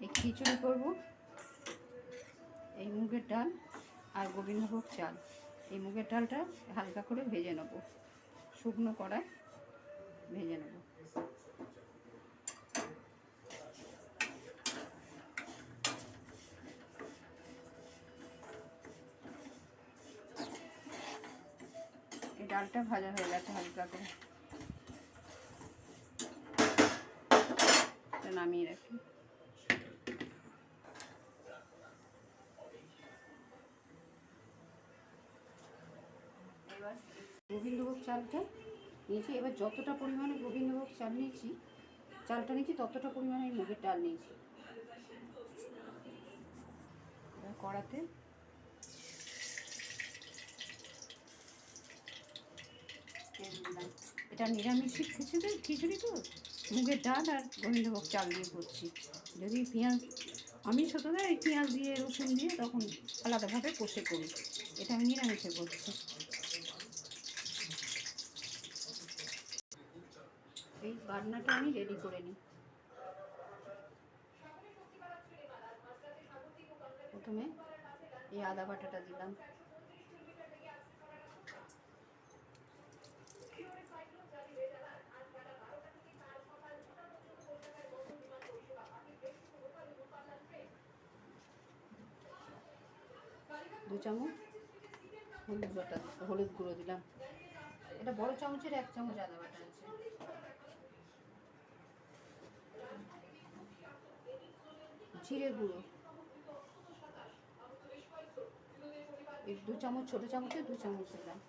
এই খিচুড়ি করব, এই মুগের ডাল আর গোবিন্দভোগ চাল। এই মুগের ডালটা হালকা করে ভেজে নেব, শুকনো কড়ায় ভেজে নেব। এই ডালটা ভাজা হয়ে গেছে হালকা করে, নামিয়ে রাখি। এবার গোবিন্দভোগ চালটা নিয়েছি। এবার যতটা পরিমাণে গোবিন্দভোগ চালটা নিয়েছি ততটা পরিমাণে মুগের ডাল নিয়েছি। এবার কড়াতে তেল দিলাম। এটা নিরামিষ খিচুড়ি তো, মুগের ডাল আর গোবিন্দভোগ চাল দিয়ে করছি। যদি পেঁয়াজ আমিষ হতো না, এই পেঁয়াজ দিয়ে রসুন দিয়ে তখন আলাদাভাবে কষে করি। এটা আমি নিরামিষে করছি। এই বাটনাটা আমি রেডি করে নিই। প্রথমে এই আদা বাটাটা দিলাম, দু চামচ হলুদ গুঁড়ো দিলাম। এটা বড় চামচের 1 চামচ আদা বাটা আছে। জিরে গুঁড়ো এই 2 চামচ, ছোট চামচে 2 চামচ দিলাম।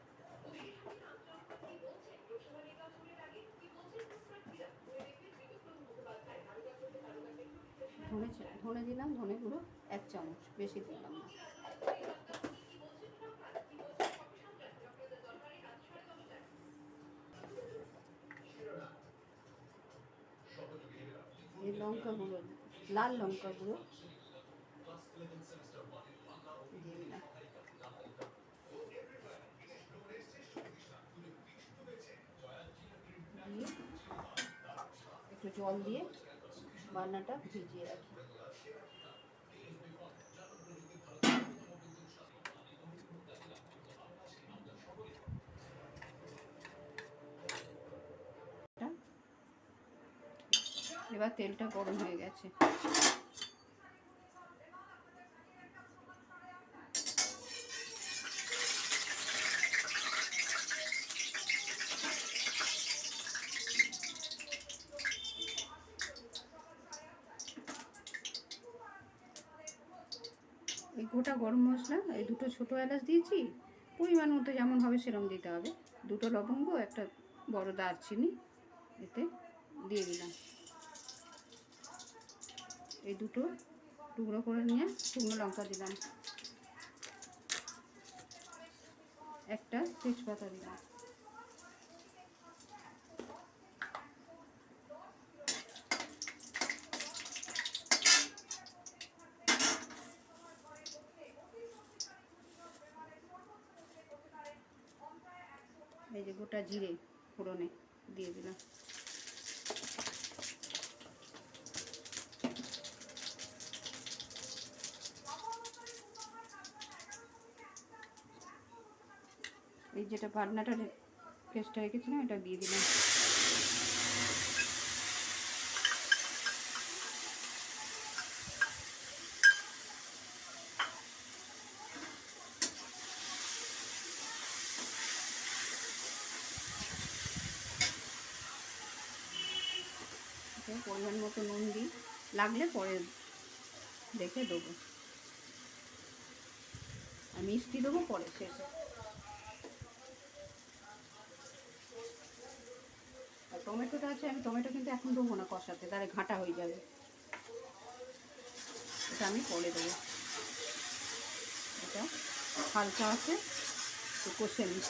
ধনে দিলাম, ধনে গুঁড়ো 1 চামচ, বেশি দিলাম না। এই লঙ্কা গুঁড়ো, লাল লঙ্কা গুঁড়ো দিয়ে দিলাম। দিয়ে একটু জল দিয়ে বান্নাটা ভিজিয়ে রাখি। এবার তেলটা গরম হয়ে গেছে। এই গোটা গরম মশলা, এই 2টো ছোটো এলাচ দিয়েছি, পরিমাণ মতো যেমন হবে সেরকম দিতে হবে। 2টো লবঙ্গ, একটা বড় দারচিনি এতে দিয়ে দিলাম। এই 2টো টুকরো করে নিয়ে শুকনো লঙ্কা দিলাম, একটা তেজপাতা দিলাম। এই যে গোটা জিরে ফোড়নে দিয়ে দিলাম। এই যেটা বাটনাটা পেস্টটা রেখেছিলাম এটা দিয়ে দিলাম। পরিমাণ মতো নুন দিই, লাগলে পরে দেখে দেবো। আর মিষ্টি দেবো পরে শেষে। আর টমেটোটা আছে, আমি টমেটো কিন্তু এখন দেবো না কষাতে, তাহলে ঘাঁটা হয়ে যাবে। এটা আমি পরে দেবো। এটা হালকা আছে তো কষে নিই।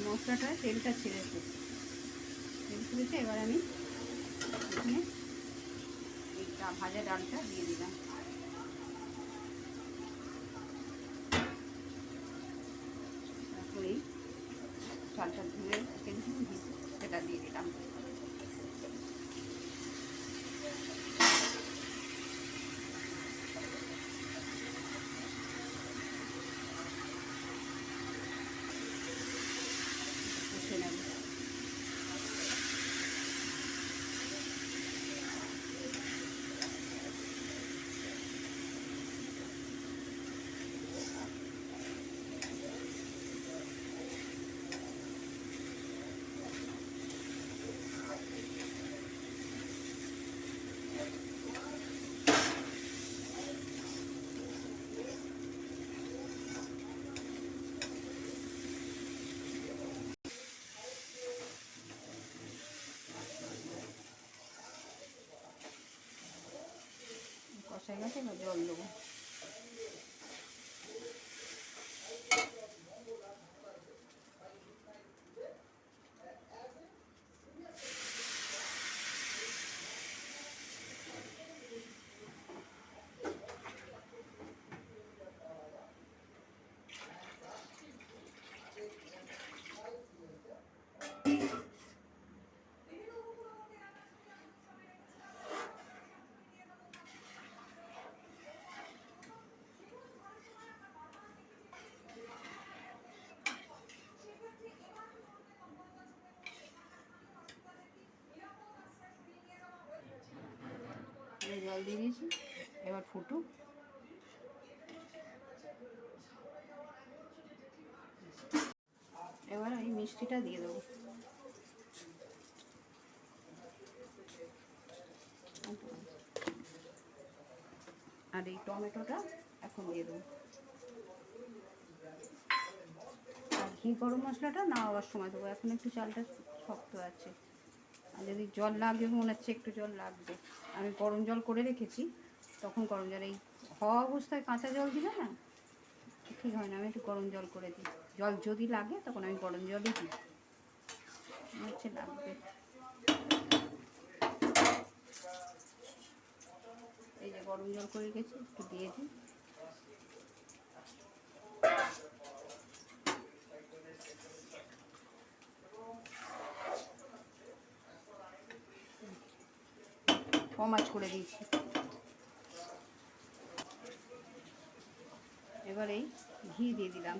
মশলাটায় তেলটা ছেড়েছে, এবার আমি ভাজা ডালটা দিয়ে দিলাম। তারপর এই চালটা ধুয়ে সেটা দিয়ে দিলাম। কষে নেব। কষাই গেছে, এবার জল দেবো। জল দিয়ে দিয়েছি, এবার ফুটুক। এবার এই মিষ্টিটা দিয়ে দেবো। আর এই টমেটোটা এখন দিয়ে দেবো। আর ঘি গরম মশলাটা না হওয়ার সময় দেবো, এখন একটু চালটা শক্ত আছে। আর যদি জল লাগবে, মনে হচ্ছে একটু জল লাগবে, আমি গরম জল করে রেখেছি, তখন গরম জল, এই হওয়া অবস্থায় কাঁচা জল দিলে না ঠিক হয় না, আমি একটু গরম জল করে দিই। জল যদি লাগে তখন আমি গরম জলই দিই, হচ্ছে লাগবে। এই যে গরম জল করে রেখেছি, একটু দিয়ে দিই। কম আঁচ করে দিয়েছি। এবার এই ঘি দিয়ে দিলাম।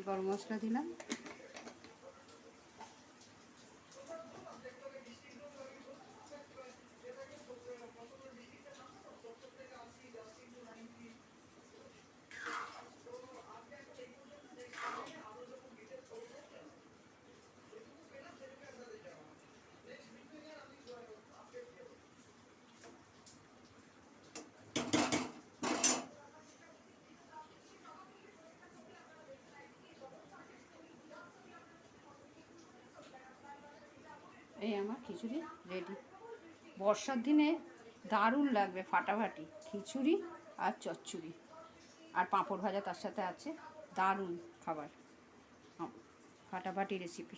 গরম মশলা দিলাম। এই আমার খিচুড়ি রেডি। বর্ষার দিনে দারুণ লাগবে, ফাটাফাটি খিচুড়ি আর চচ্চড়ি, আর পাঁপড় ভাজা তার সাথে আছে, দারুণ খাবার, ফাটাফাটি রেসিপি।